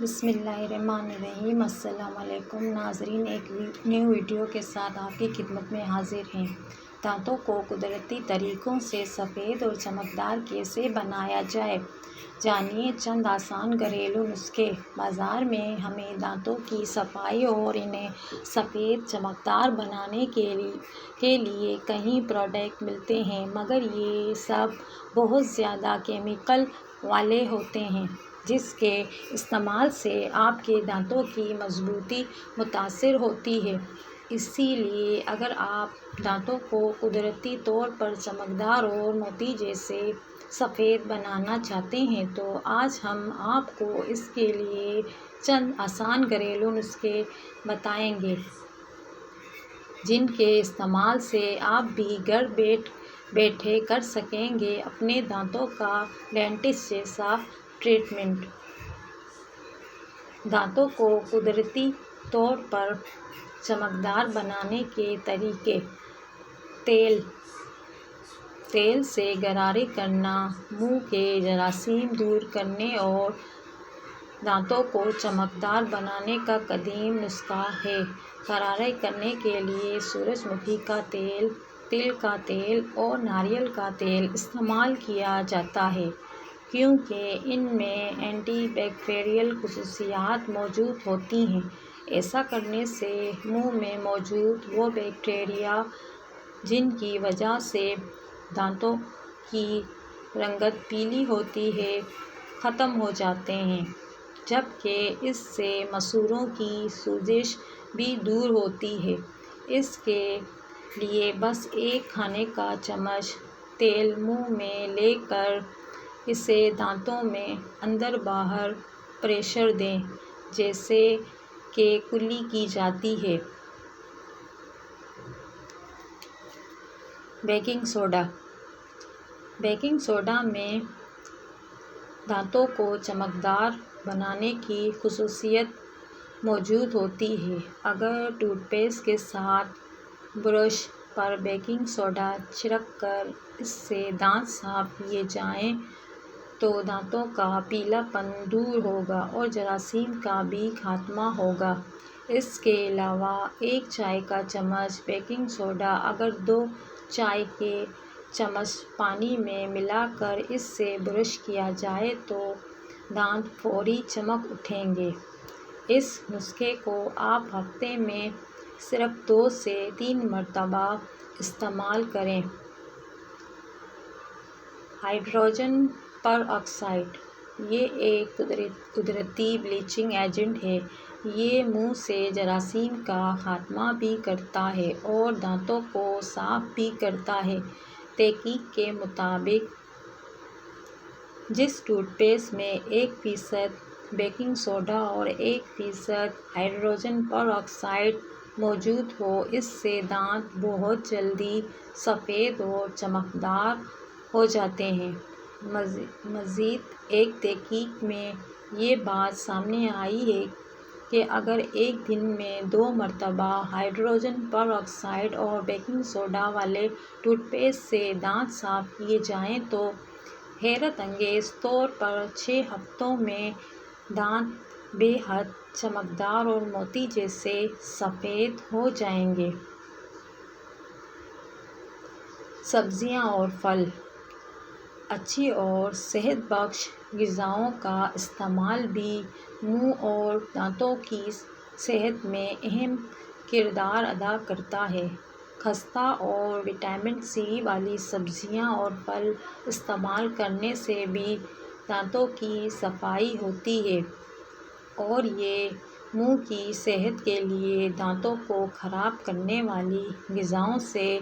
بسم اللہ الرحمن الرحیم۔ السلام علیکم ناظرین، ایک نیو ویڈیو کے ساتھ آپ کی خدمت میں حاضر ہیں۔ دانتوں کو قدرتی طریقوں سے سفید اور چمکدار کیسے بنایا جائے، جانیے چند آسان گھریلو نسخے۔ بازار میں ہمیں دانتوں کی صفائی اور انہیں سفید چمکدار بنانے کے لیے کئی پروڈکٹ ملتے ہیں، مگر یہ سب بہت زیادہ کیمیکل والے ہوتے ہیں، جس کے استعمال سے آپ کے دانتوں کی مضبوطی متاثر ہوتی ہے۔ اسی لیے اگر آپ دانتوں کو قدرتی طور پر چمکدار اور موتی جیسے سفید بنانا چاہتے ہیں تو آج ہم آپ کو اس کے لیے چند آسان گھریلو نسخے بتائیں گے، جن کے استعمال سے آپ بھی گھر بیٹھے کر سکیں گے اپنے دانتوں کا ڈینٹسٹ جیسا ٹریٹمنٹ۔ دانتوں کو قدرتی طور پر چمکدار بنانے کے طریقے: تیل سے غرارے کرنا منہ کے جراثیم دور کرنے اور دانتوں کو چمکدار بنانے کا قدیم نسخہ ہے۔ غرارے کرنے کے لیے سورج مکھی کا تیل، تل کا تیل اور ناریل کا تیل استعمال کیا جاتا ہے، کیونکہ ان میں اینٹی بیکٹیریل خصوصیات موجود ہوتی ہیں۔ ایسا کرنے سے منہ میں موجود وہ بیکٹیریا جن کی وجہ سے دانتوں کی رنگت پیلی ہوتی ہے، ختم ہو جاتے ہیں، جبکہ اس سے مسوڑھوں کی سوزش بھی دور ہوتی ہے۔ اس کے لیے بس ایک کھانے کا چمچ تیل منہ میں لے کر اسے دانتوں میں اندر باہر پریشر دیں، جیسے کہ کلی کی جاتی ہے۔ Baking soda. بیکنگ سوڈا میں دانتوں کو چمکدار بنانے کی خصوصیت موجود ہوتی ہے۔ اگر ٹوتھ پیسٹ کے ساتھ برش پر بیکنگ سوڈا چھڑک کر اس سے دانت صاف کیے جائیں تو دانتوں کا پیلا پن دور ہوگا اور جراثیم کا بھی خاتمہ ہوگا۔ اس کے علاوہ ایک چائے کا چمچ بیکنگ سوڈا اگر 2 چائے کے چمچ پانی میں ملا کر اس سے برش کیا جائے تو دانت فوری چمک اٹھیں گے۔ اس نسخے کو آپ ہفتے میں صرف 2 سے 3 مرتبہ استعمال کریں۔ ہائیڈروجن پر آکسائڈ۔ یہ ایک قدرتی بلیچنگ ایجنٹ ہے۔ یہ منہ سے جراثیم کا خاتمہ بھی کرتا ہے اور دانتوں کو صاف بھی کرتا ہے۔ تحقیق کے مطابق جس ٹوتھ پیسٹ میں 1% بیکنگ سوڈا اور 1% ہائیڈروجن پر آکسائڈ موجود ہو، اس سے دانت بہت جلدی سفید اور چمکدار ہو جاتے ہیں۔ مزید ایک تحقیق میں یہ بات سامنے آئی ہے کہ اگر ایک دن میں 2 مرتبہ ہائیڈروجن پر آکسائڈ اور بیکنگ سوڈا والے ٹوتھ پیسٹ سے دانت صاف کیے جائیں تو حیرت انگیز طور پر 6 ہفتوں میں دانت بے حد چمکدار اور موتی جیسے سفید ہو جائیں گے۔ سبزیاں اور پھل۔ اچھی اور صحت بخش غذاؤں کا استعمال بھی منہ اور دانتوں کی صحت میں اہم کردار ادا کرتا ہے۔ خستہ اور وٹامن سی والی سبزیاں اور پھل استعمال کرنے سے بھی دانتوں کی صفائی ہوتی ہے اور یہ منہ کی صحت کے لیے دانتوں کو خراب کرنے والی غذاؤں سے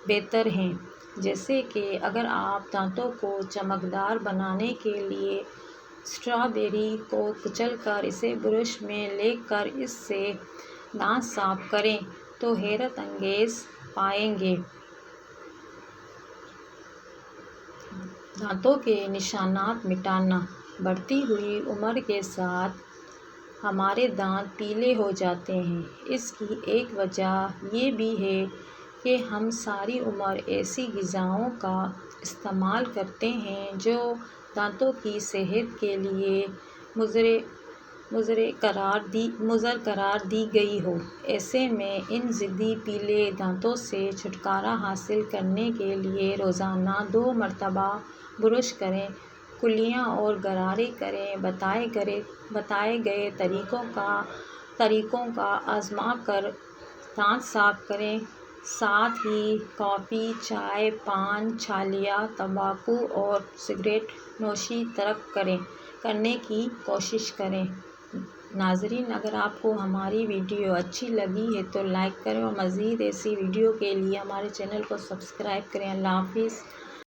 بہتر ہیں۔ جیسے کہ اگر آپ دانتوں کو چمکدار بنانے کے لیے اسٹرابیری کو کچل کر اسے برش میں لے کر اس سے دانت صاف کریں تو حیرت انگیز پائیں گے۔ دانتوں کے نشانات مٹانا۔ بڑھتی ہوئی عمر کے ساتھ ہمارے دانت پیلے ہو جاتے ہیں۔ اس کی ایک وجہ یہ بھی ہے کہ ہم ساری عمر ایسی غذاؤں کا استعمال کرتے ہیں جو دانتوں کی صحت کے لیے مضر مضر قرار دی گئی ہو۔ ایسے میں ان ضدی پیلے دانتوں سے چھٹکارا حاصل کرنے کے لیے روزانہ 2 مرتبہ برش کریں، کلیاں اور غرارے کریں۔ بتائے گئے طریقوں کا آزما کر دانت صاف کریں، ساتھ ہی کافی، چائے، پان، چھالیا، تمباکو اور سگریٹ نوشی ترک کرنے کی کوشش کریں۔ ناظرین، اگر آپ کو ہماری ویڈیو اچھی لگی ہے تو لائک کریں اور مزید ایسی ویڈیو کے لیے ہمارے چینل کو سبسکرائب کریں۔ اللہ حافظ۔